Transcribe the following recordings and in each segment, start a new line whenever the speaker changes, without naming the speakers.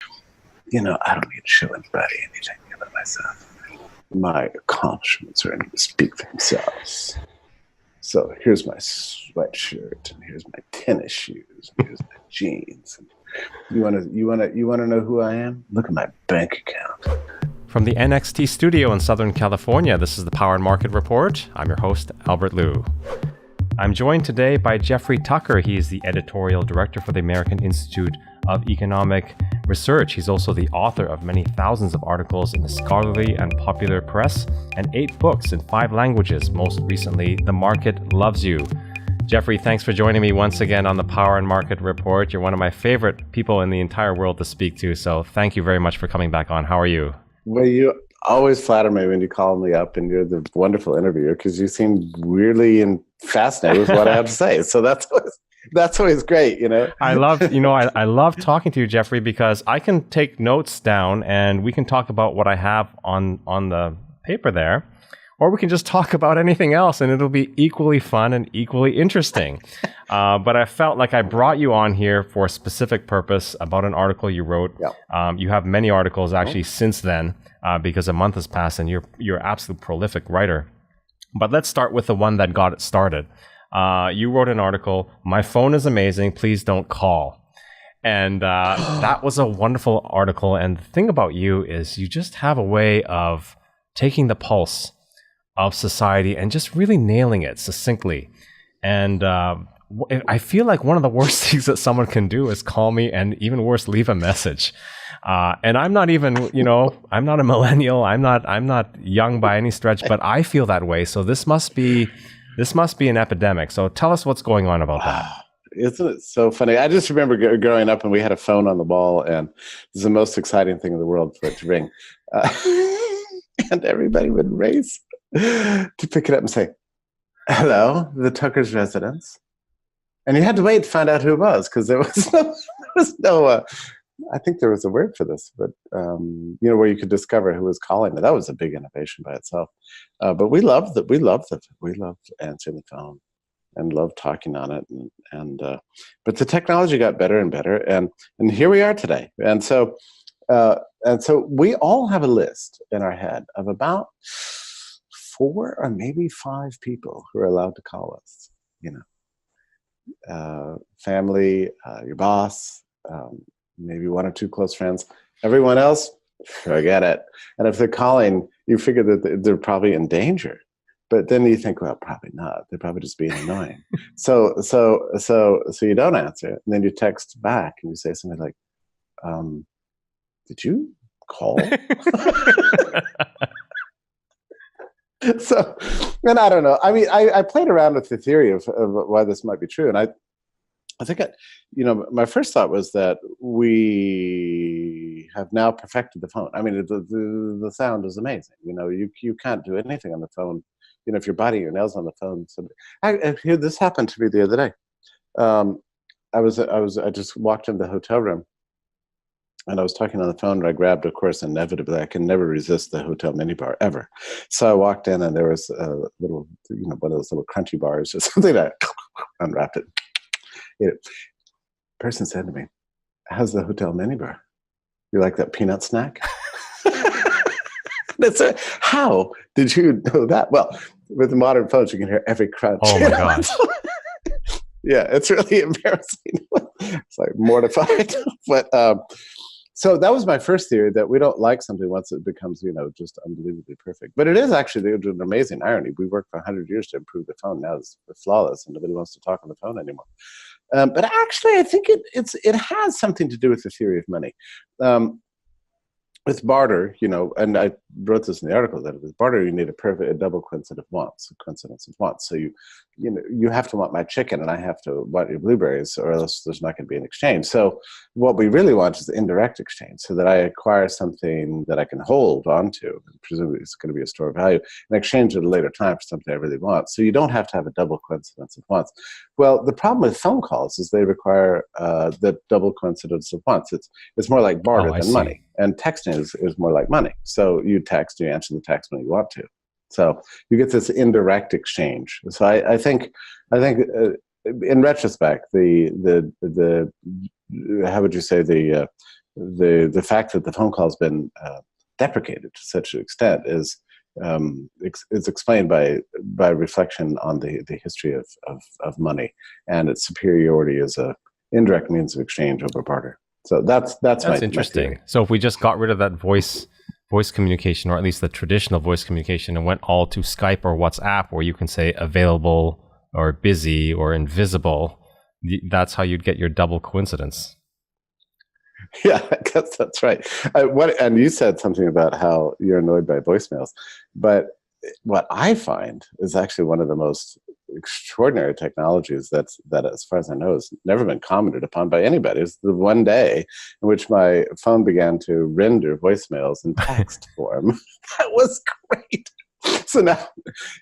I don't need to show anybody anything about myself. My accomplishments are going to speak for themselves. So here's my sweatshirt, and here's my tennis shoes, and here's my jeans. You wanna know who I am? Look at my bank account.
From the NXT studio in Southern California, this is the Power and Market Report. I'm your host, Albert Liu. I'm joined today by Jeffrey Tucker. He is the editorial director for the American Institute of Economic Research. He's also the author of many thousands of articles in the scholarly and popular press and 8 books in 5 languages, most recently, The Market Loves You. Jeffrey, thanks for joining me once again on the Power and Market Report. You're one of my favorite people in the entire world to speak to, so thank you very much for coming back on. How are you?
Well, you always flatter me when you call me up, and you're the wonderful interviewer because you seem weirdly and fascinated with what I have to say. So that's always great,
I love talking to you, Jeffrey, because I can take notes down and we can talk about what I have on the paper there, or we can just talk about anything else and it'll be equally fun and equally interesting. But I felt like I brought you on here for a specific purpose about an article you wrote. Yep. You have many articles actually since then, because a month has passed and you're an absolute prolific writer. But let's start with the one that got it started. You wrote an article, "My phone is amazing, please don't call." And that was a wonderful article. And the thing about you is you just have a way of taking the pulse of society and just really nailing it succinctly. And I feel like one of the worst things that someone can do is call me, and even worse, leave a message. And I'm not even, I'm not a millennial. I'm not young by any stretch, but I feel that way. So this must be an epidemic. So tell us what's going on about that.
Isn't it so funny? I just remember growing up and we had a phone on the wall, and it was the most exciting thing in the world for it to ring. And everybody would race to pick it up and say, "Hello, the Tucker's residence." And you had to wait to find out who it was because there was no I think there was a word for this, but where you could discover who was calling. That was a big innovation by itself. But we loved answering the phone and loved talking on it. But the technology got better and better, and here we are today. And so we all have a list in our head of about 4 or maybe 5 people who are allowed to call us. Family, your boss, maybe 1 or 2 close friends. Everyone else, forget it. And if they're calling, you figure that they're probably in danger. But then you think, well, probably not. They're probably just being annoying. So you don't answer. And then you text back and you say something like, "Did you call?" So, and I don't know. I mean, I played around with the theory of why this might be true, and I think my first thought was that we have now perfected the phone. I mean, the sound is amazing. You can't do anything on the phone. If you're biting your nails on the phone. This happened to me the other day. I just walked into the hotel room. And I was talking on the phone, and I grabbed, of course, inevitably, I can never resist the hotel minibar ever. So I walked in, and there was a little, one of those little crunchy bars or something. That unwrapped it. Person said to me, "How's the hotel minibar? You like that peanut snack?" How did you know that? Well, with the modern phones, you can hear every crunch.
Oh my gosh.
Yeah, it's really embarrassing. It's like mortified. But so that was my first theory, that we don't like something once it becomes, just unbelievably perfect. But it is actually an amazing irony. We worked for 100 years to improve the phone. Now it's flawless, and nobody wants to talk on the phone anymore. But actually, I think it has something to do with the theory of money. With barter, and I wrote this in the article, that with barter you need a double coincidence of wants. So you have to want my chicken, and I have to want your blueberries, or else there's not going to be an exchange. So what we really want is the indirect exchange, so that I acquire something that I can hold onto, and presumably it's going to be a store of value, and exchange at a later time for something I really want. So you don't have to have a double coincidence of wants. Well, the problem with phone calls is they require the double coincidence of wants. It's more like barter than money. And texting is more like money. So you text, you answer the text when you want to. So you get this indirect exchange. So I think in retrospect, the how would you say, the the fact that the phone call has been deprecated to such an extent is explained by reflection on the history of money and its superiority as a indirect means of exchange over barter. So that's
interesting.
My
so if we just got rid of that voice communication, or at least the traditional voice communication, and went all to Skype or WhatsApp, where you can say available or busy or invisible, that's how you'd get your double coincidence.
Yeah, I guess that's right. And you said something about how you're annoyed by voicemails, but what I find is actually one of the most extraordinary technologies that, as far as I know, has never been commented upon by anybody. It was the one day in which my phone began to render voicemails in text form. That was great. So now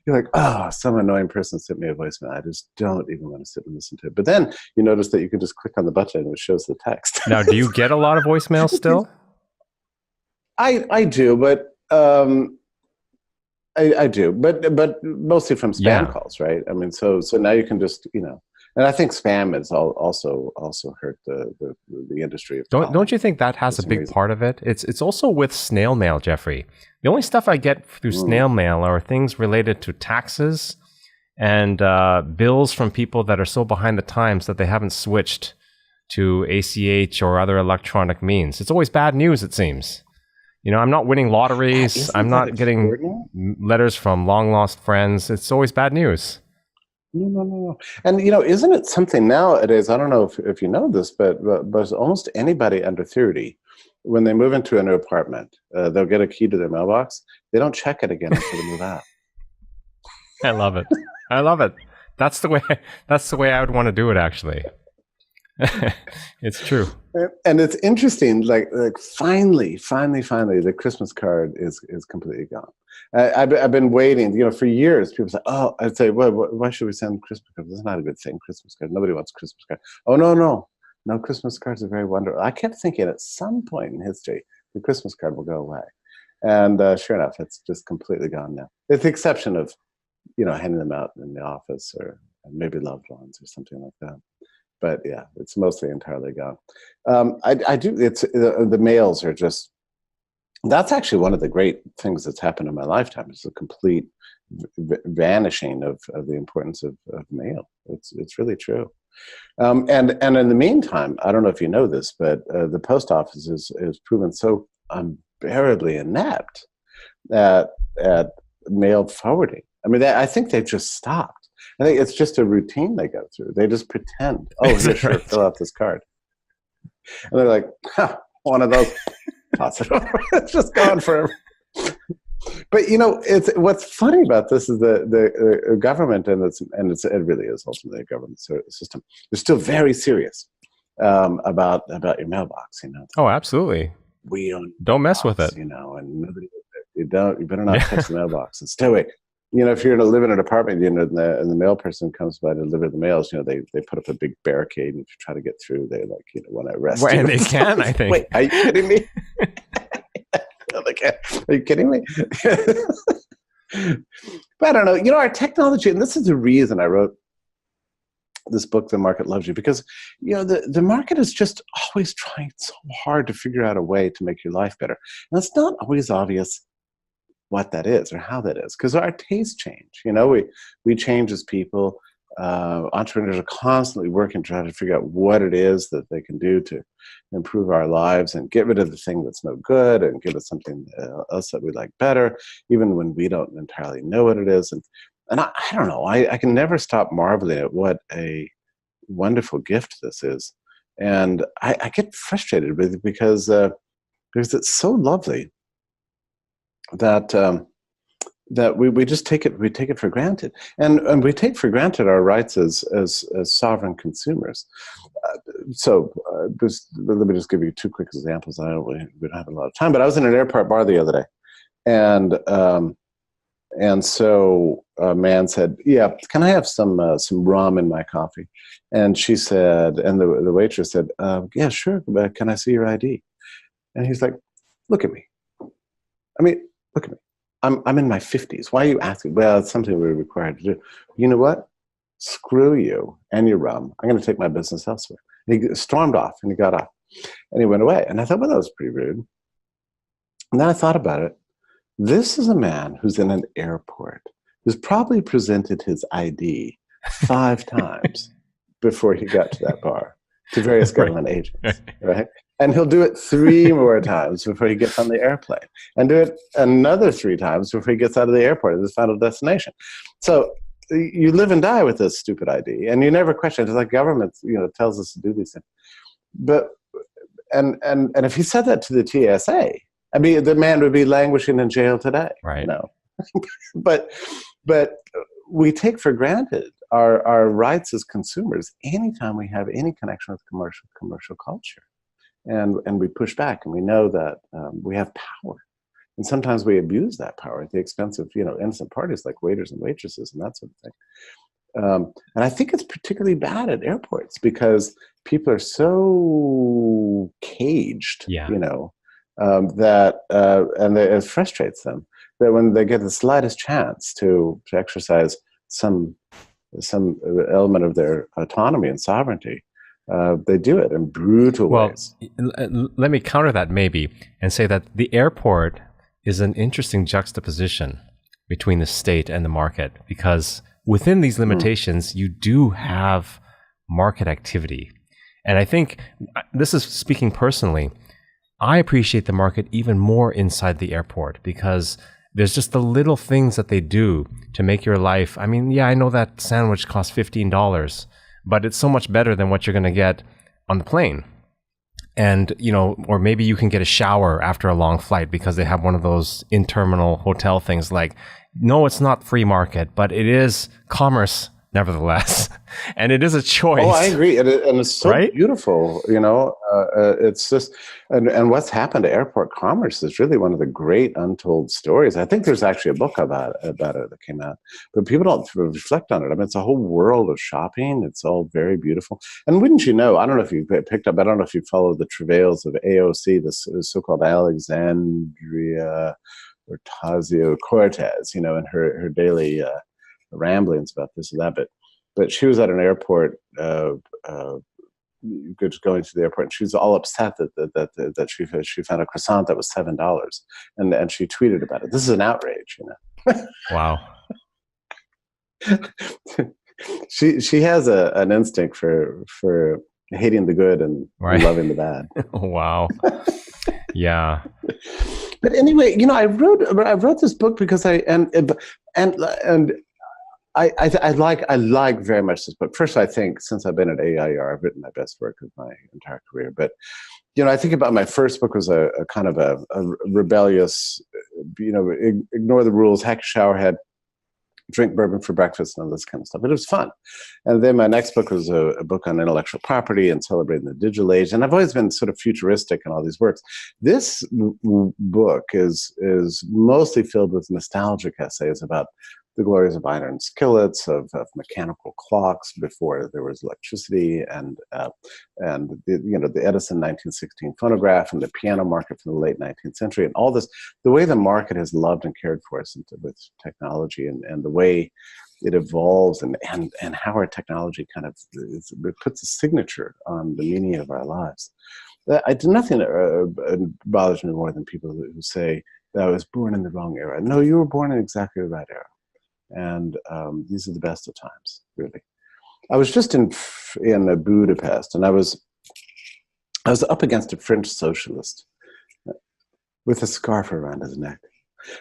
you're like, oh, some annoying person sent me a voicemail. I just don't even want to sit and listen to it. But then you notice that you can just click on the button and it shows the text.
Now, do you get a lot of voicemails still?
I do, but I do, but mostly from spam calls, right? I mean, so now you can just, and I think spam has also hurt the industry.
Don't you think that has a big part of it? It's also with snail mail, Jeffrey. The only stuff I get through snail mail are things related to taxes and bills from people that are so behind the times that they haven't switched to ACH or other electronic means. It's always bad news, it seems. I'm not winning lotteries. I'm not getting letters from long lost friends. It's always bad news.
No. And, isn't it something nowadays, I don't know if you know this, but almost anybody under 30, when they move into a new apartment, they'll get a key to their mailbox. They don't check it again until they move out.
I love it. That's the way I would want to do it, actually. It's true.
And it's interesting, like finally, the Christmas card is completely gone. I've been waiting, for years. People say, "Oh," I'd say, "Well, why should we send Christmas cards? That's not a good thing. Christmas cards. Nobody wants Christmas cards." Oh, no. Christmas cards are very wonderful. I kept thinking at some point in history, the Christmas card will go away, and sure enough, it's just completely gone now. With the exception of, handing them out in the office or maybe loved ones or something like that. But yeah, it's mostly entirely gone. I do. It's the mails are just. That's actually one of the great things that's happened in my lifetime. Is the complete vanishing of the importance of mail. It's really true. And in the meantime, I don't know if you know this, but the post office is proven so unbearably inept at mail forwarding. I mean, I think they've just stopped. I think it's just a routine they go through. They just pretend, sure, fill out this card. And they're like, one of those, toss it over. It's just gone forever. But, it's what's funny about this is the government, and it really is ultimately a government system. They're still very serious about your mailbox,
Oh, absolutely.
We
don't mess with it.
And nobody, you better not touch the mailbox. And stay away. If you're going to live in an apartment, and the mail person comes by to deliver the mails, they put up a big barricade, and if you try to get through, they want to arrest you.
And they can, I think.
Wait, are you kidding me? No, they can't. Are you kidding me? But I don't know. Our technology, and this is the reason I wrote this book, The Market Loves You, because the market is just always trying so hard to figure out a way to make your life better, and it's not always obvious what that is or how that is, because our tastes change. We change as people. Entrepreneurs are constantly working to try to figure out what it is that they can do to improve our lives and get rid of the thing that's no good and give us something else that we like better, even when we don't entirely know what it is. And I don't know. I can never stop marveling at what a wonderful gift this is, and I get frustrated with it because it's so lovely that we just take it for granted, and we take for granted our rights as sovereign consumers. Let me just give you two quick examples. We don't have a lot of time, but I was in an airport bar the other day, and so a man said, "Yeah, can I have some rum in my coffee?" And she said, and the waitress said, "Yeah, sure. Can I see your ID?" And he's like, "Look at me. Look at me. I'm in my 50s. Why are you asking?" "Well, it's something we're required to do." "You know what? Screw you and your rum. I'm going to take my business elsewhere." And he stormed off, and he got off. And he went away. And I thought, well, that was pretty rude. And then I thought about it. This is a man who's in an airport, who's probably presented his ID 5 times before he got to that bar to various government agents, right? And he'll do it 3 more times before he gets on the airplane, and do it another 3 times before he gets out of the airport at his final destination. So you live and die with this stupid ID, and you never question it. It's like government, tells us to do these things. But and if he said that to the TSA, I mean, the man would be languishing in jail today.
Right.
But we take for granted our rights as consumers anytime we have any connection with commercial culture, and we push back, and we know that we have power, and sometimes we abuse that power at the expense of innocent parties like waiters and waitresses and that sort of thing. And I think it's particularly bad at airports because people are so caged, that it frustrates them that when they get the slightest chance to exercise some element of their autonomy and sovereignty, they do it in brutal ways.
Let me counter that maybe and say that the airport is an interesting juxtaposition between the state and the market, because within these limitations, you do have market activity. And I think, this is speaking personally, I appreciate the market even more inside the airport, because there's just the little things that they do to make your life. I mean, yeah, I know that sandwich costs $15, but it's so much better than what you're going to get on the plane. And, or maybe you can get a shower after a long flight because they have one of those in-terminal hotel things. Like, no, it's not free market, but it is commerce nevertheless. And it is a choice.
Oh, I agree. And it's so beautiful, it's just, and what's happened to airport commerce is really one of the great untold stories. I think there's actually a book about it that came out, but people don't reflect on it. I mean, it's a whole world of shopping. It's all very beautiful. And wouldn't you know, I don't know if you picked up, I don't know if you followed the travails of AOC, this so-called Alexandria Ocasio-Cortez, in her daily ramblings about this and that, but she was at an airport, just going to the airport, and she was all upset that she found a croissant that was $7, and she tweeted about it. This is an outrage,
Wow.
She has an instinct for hating the good and loving the bad.
Wow. Yeah.
But anyway, I wrote this book because I like very much this book. First, I think since I've been at AIR, I've written my best work of my entire career. But I think about my first book was a kind of a rebellious, ignore the rules, hack a shower head, drink bourbon for breakfast, and all this kind of stuff. But it was fun. And then my next book was a book on intellectual property and celebrating the digital age. And I've always been sort of futuristic in all these works. This book is mostly filled with nostalgic essays about the glories of iron skillets, of mechanical clocks before there was electricity, and the Edison 1916 phonograph, and the piano market from the late 19th century, and all this, the way the market has loved and cared for us with technology, and the way it evolves, and how our technology kind of puts a signature on the meaning of our lives. I do nothing bothers me more than people who say that I was born in the wrong era. No, you were born in exactly the right era. And these are the best of times, really. I was just in Budapest, and I was up against a French socialist with a scarf around his neck.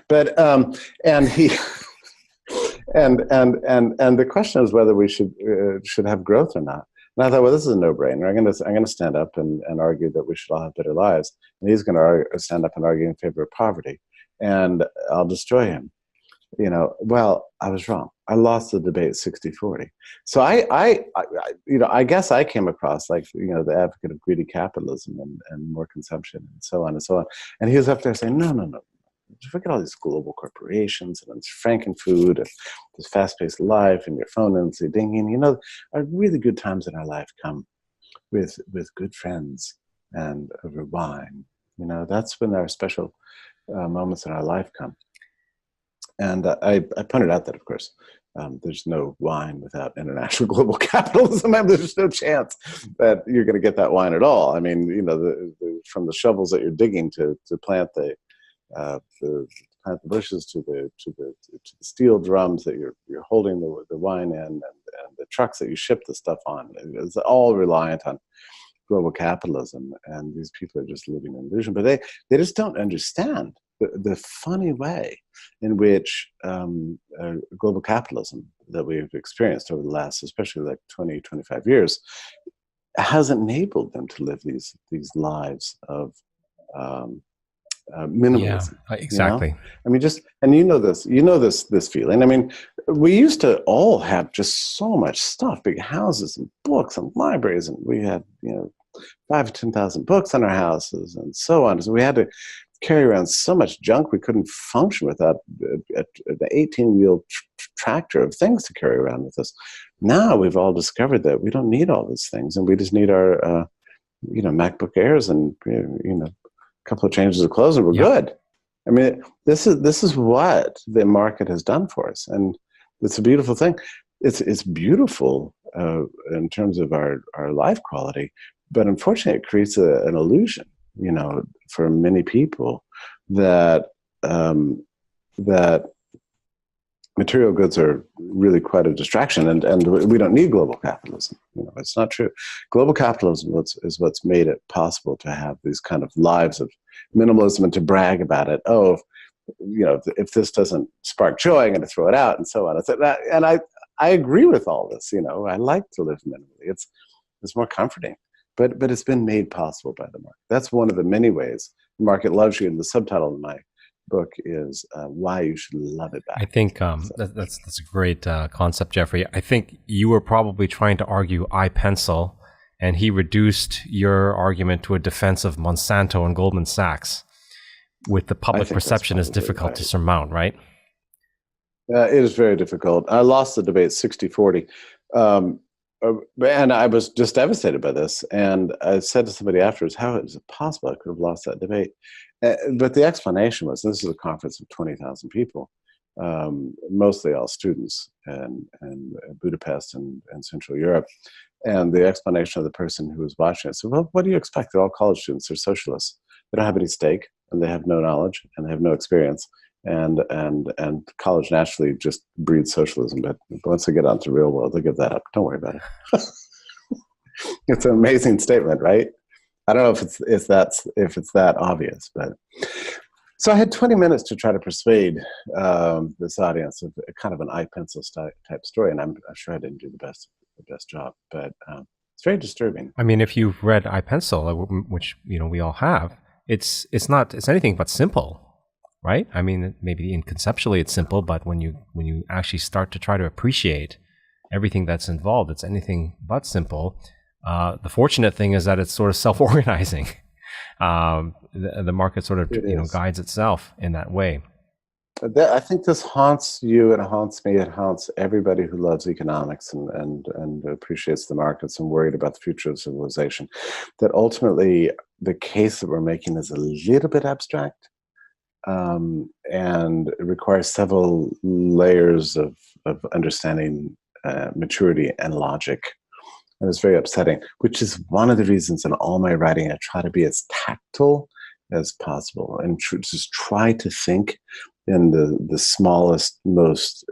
But and he and the question was whether we should have growth or not. And I thought, well, this is a no-brainer. I'm gonna stand up and argue that we should all have better lives, and he's going to stand up and argue in favor of poverty, and I'll destroy him. Well, I was wrong. I lost the debate 60-40. So I guess I came across like, the advocate of greedy capitalism and more consumption and so on and so on. And he was up there saying, no. Look at all these global corporations and it's Frankenfood and this fast-paced life and your phone and the dinging. Our really good times in our life come with good friends and over wine. That's when our special moments in our life come. And I pointed out that, of course, there's no wine without international global capitalism. And there's no chance that you're going to get that wine at all. I mean, from the shovels that you're digging to plant the bushes to the steel drums that you're holding the wine in, and the trucks that you ship the stuff on. It's all reliant on global capitalism, and these people are just living in illusion. But they just don't understand the funny way in which global capitalism that we've experienced over the last, especially like 20, 25 years, has enabled them to live these lives of minimalism.
Yeah, exactly.
I mean, this feeling. I mean, we used to all have just so much stuff, big houses and books and libraries, and we had 5,000 to 10,000 books in our houses and so on. So we had to carry around so much junk we couldn't function without an 18-wheel tractor of things to carry around with us. Now we've all discovered that we don't need all these things, and we just need our MacBook Airs and a couple of changes of clothes, and we're good. I mean, this is what the market has done for us, and it's a beautiful thing. It's beautiful in terms of our life quality, but unfortunately, it creates an illusion, for many people that that material goods are really quite a distraction, and we don't need global capitalism. It's not true. Global capitalism is what's made it possible to have these kind of lives of minimalism and to brag about it. Oh, if this doesn't spark joy, I'm going to throw it out, and so on. And I agree with all this. I like to live minimally. It's more comforting, but it's been made possible by the market. That's one of the many ways the market loves you. And the subtitle of my book is why you should love it back.
I think that's a great concept, Jeffrey. I think you were probably trying to argue iPencil, and he reduced your argument to a defense of Monsanto and Goldman Sachs, with the public perception as difficult to surmount, right?
It is very difficult. I lost the debate 60-40. And I was just devastated by this. And I said to somebody afterwards, how is it possible I could have lost that debate? But the explanation was, this is a conference of 20,000 people, mostly all students in Budapest and Central Europe. And the explanation of the person who was watching it said, well, what do you expect? They're all college students. They're socialists. They don't have any stake, and they have no knowledge, and they have no experience. And college naturally just breeds socialism. But once they get out into the real world, they give that up. Don't worry about it. It's an amazing statement, right? I don't know if it's that obvious, but so I had 20 minutes to try to persuade this audience of kind of an iPencil type story, and I'm sure I didn't do the best job, but it's very disturbing.
I mean, if you've read iPencil, which we all have, it's anything but simple. Right? I mean, maybe conceptually it's simple, but when you actually start to try to appreciate everything that's involved, it's anything but simple. The fortunate thing is that it's sort of self-organizing. The market sort of guides itself in that way.
I think this haunts you, and it haunts me. It haunts everybody who loves economics and appreciates the markets and worried about the future of civilization. That ultimately the case that we're making is a little bit abstract. And it requires several layers of understanding, maturity, and logic. And it's very upsetting, which is one of the reasons in all my writing I try to be as tactile as possible and just try to think in the smallest, most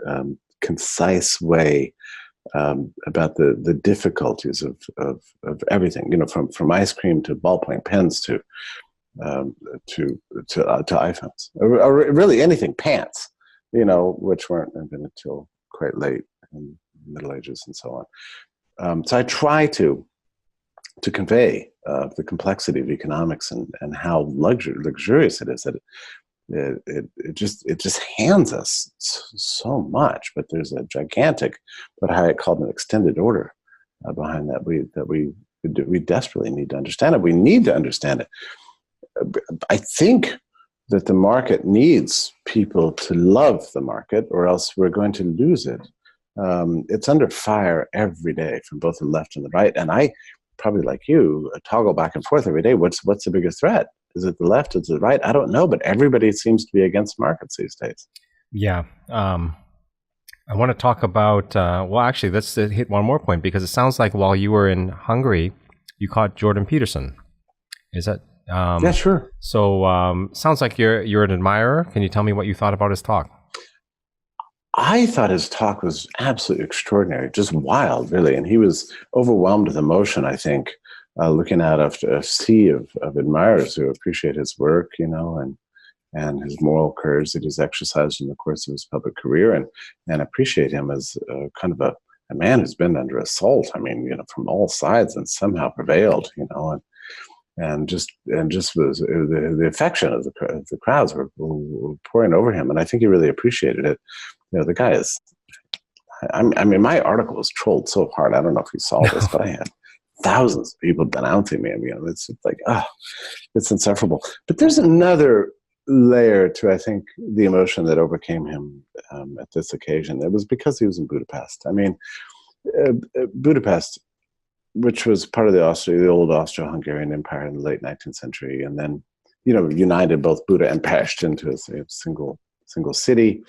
concise way about the difficulties of everything. From ice cream to ballpoint pens to iPhones, or really anything, pants, which weren't invented till quite late in the Middle Ages and so on. So I try to convey the complexity of economics and how luxurious it is, that it just hands us so much, but there's a gigantic, what Hayek called an extended order behind that we desperately need to understand it. We need to understand it. I think that the market needs people to love the market, or else we're going to lose it. It's under fire every day from both the left and the right, and I, probably like you, toggle back and forth every day. What's the biggest threat? Is it the left? Is it the right? I don't know, but everybody seems to be against markets these days.
Yeah. I want to talk about, well, actually, let's hit one more point, because it sounds like while you were in Hungary, you caught Jordan Peterson. Is that?
Yeah, sure.
So sounds like you're an admirer. Can you tell me what you thought about his talk?
I thought his talk was absolutely extraordinary, just wild, really. And he was overwhelmed with emotion, I think, looking at a sea of admirers who appreciate his work, and his moral courage that he's exercised in the course of his public career, and appreciate him as kind of a man who's been under assault. I mean, from all sides and somehow prevailed, and just was the affection of the crowds were pouring over him, and I think he really appreciated it. The guy is. I mean, my article was trolled so hard. I don't know if you saw this, but I had thousands of people denouncing me. I mean, it's like, it's insufferable. But there's another layer to, I think, the emotion that overcame him at this occasion. It was because he was in Budapest. I mean, Budapest, which was part of the old Austro-Hungarian Empire in the late 19th century, and then, united both Buda and Pest into a single city.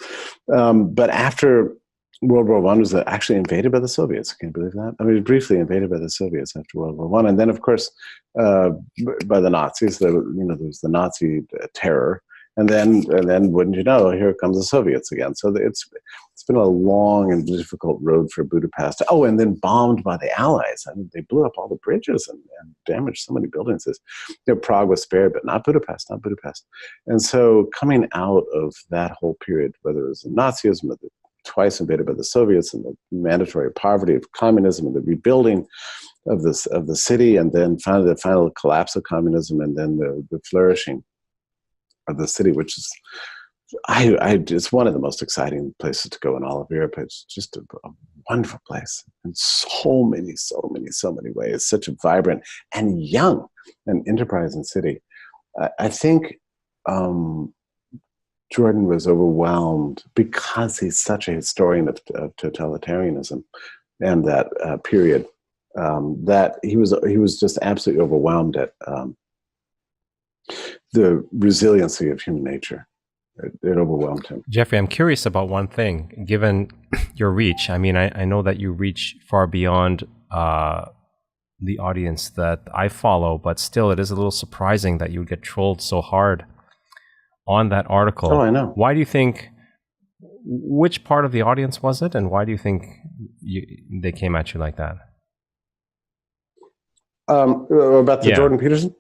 But after World War I was actually invaded by the Soviets. Can you believe that? I mean, briefly invaded by the Soviets after World War I, and then, of course, by the Nazis. There was the Nazi terror, and then, wouldn't you know, here comes the Soviets again. So it's been a long and difficult road for Budapest. Oh, and then bombed by the Allies. I mean, they blew up all the bridges and damaged so many buildings. Prague was spared, but not Budapest. And so coming out of that whole period, whether it was Nazism or twice invaded by the Soviets, and the mandatory poverty of communism, and the rebuilding of the city, and then finally the final collapse of communism, and then the flourishing of the city, which is it's one of the most exciting places to go in all of Europe. It's just a wonderful place in so many ways. Such a vibrant and young and enterprising city. I think Jordan was overwhelmed because he's such a historian of totalitarianism and that period, that he was just absolutely overwhelmed at the resiliency of human nature. It overwhelmed him.
Jeffrey, I'm curious about one thing. Given your reach, I mean, I know that you reach far beyond the audience that I follow, but still, it is a little surprising that you would get trolled so hard on that article.
Oh, I know.
Why do you think? Which part of the audience was it, and why do you think they came at you like that?
About the Jordan Peterson.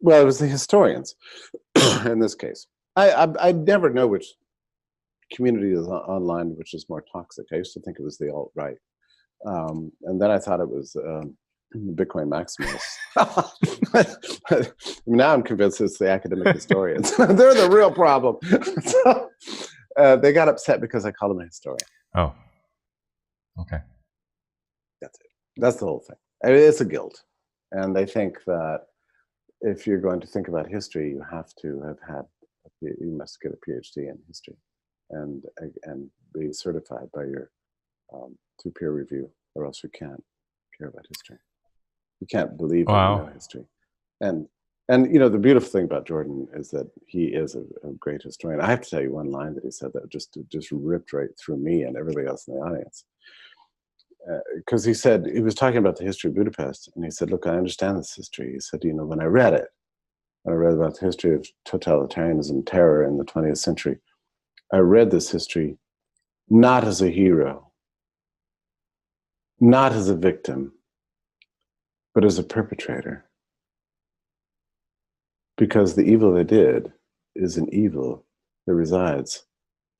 Well, it was the historians in this case. I never know which community is online which is more toxic. I used to think it was the alt-right. And then I thought it was Bitcoin maximalists. Now I'm convinced it's the academic historians. They're the real problem. So, they got upset because I called them a historian.
Oh, okay.
That's it. That's the whole thing. I mean, it's a guilt. And they think that if you're going to think about history, you have to have you must get a PhD in history and be certified by your through peer review, or else you can't care about history. You can't believe that you know history. And the beautiful thing about Jordan is that he is a great historian. I have to tell you one line that he said that just ripped right through me and everybody else in the audience. Because he said, he was talking about the history of Budapest, and he said, look, I understand this history. He said, when I read about the history of totalitarianism and terror in the 20th century, I read this history not as a hero, not as a victim, but as a perpetrator. Because the evil they did is an evil that resides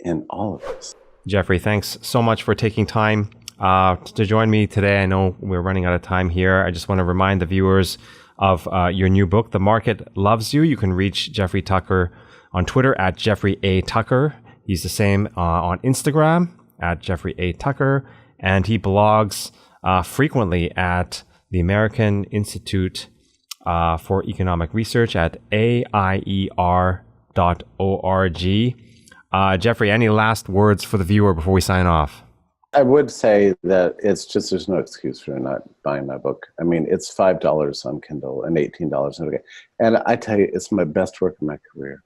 in all of us.
Jeffrey, thanks so much for taking time to join me today. I know we're running out of time here. I just want to remind the viewers of your new book, The Market Loves You. You can reach Jeffrey Tucker on Twitter at Jeffrey A. Tucker. He's the same on Instagram at Jeffrey A. Tucker. And he blogs frequently at the American Institute for Economic Research at AIER.org. Jeffrey, any last words for the viewer before we sign off?
I would say that there's no excuse for not buying my book. I mean, it's $5 on Kindle and $18 on Kindle. And I tell you, it's my best work in my career.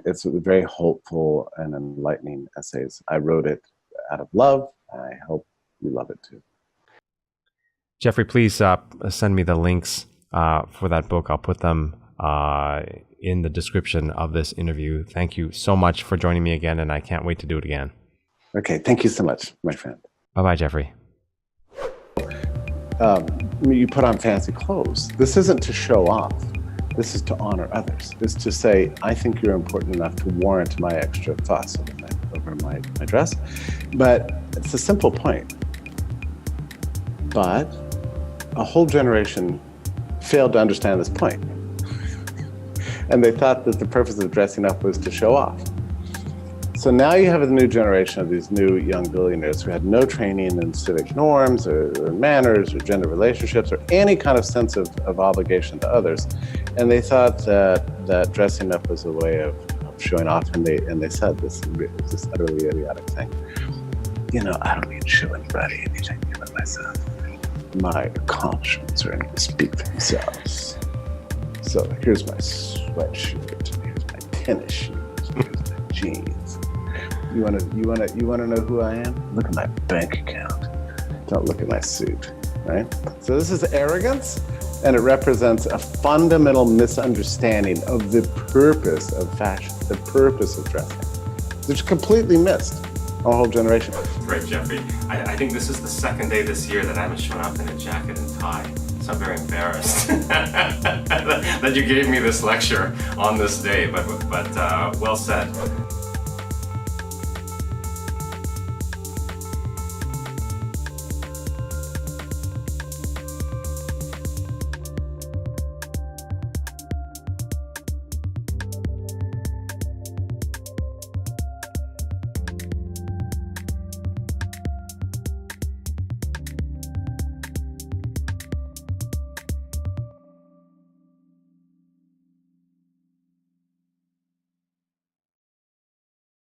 It's very hopeful and enlightening essays. I wrote it out of love. I hope you love it too.
Jeffrey, please send me the links for that book. I'll put them in the description of this interview. Thank you so much for joining me again, and I can't wait to do it again.
Okay, thank you so much, my friend.
Bye-bye, Jeffrey.
You put on fancy clothes. This isn't to show off. This is to honor others. It's to say, I think you're important enough to warrant my extra fuss over my dress. But it's a simple point. But a whole generation failed to understand this point. And they thought that the purpose of dressing up was to show off. So now you have a new generation of these new young billionaires who had no training in civic norms or manners or gender relationships or any kind of sense of obligation to others. And they thought that dressing up was a way of showing off. And they said this utterly idiotic thing. I don't need to show anybody anything but myself. My accomplishments are going to speak for themselves. So here's my sweatshirt. Here's my tennis shoes. Here's my jeans. You wanna know who I am? Look at my bank account. Don't look at my suit, right? So this is arrogance, and it represents a fundamental misunderstanding of the purpose of fashion, the purpose of dressing. It's completely missed a whole generation.
Right, Jeffrey. I think this is the second day this year that I haven't shown up in a jacket and tie. So I'm very embarrassed that you gave me this lecture on this day, but well said.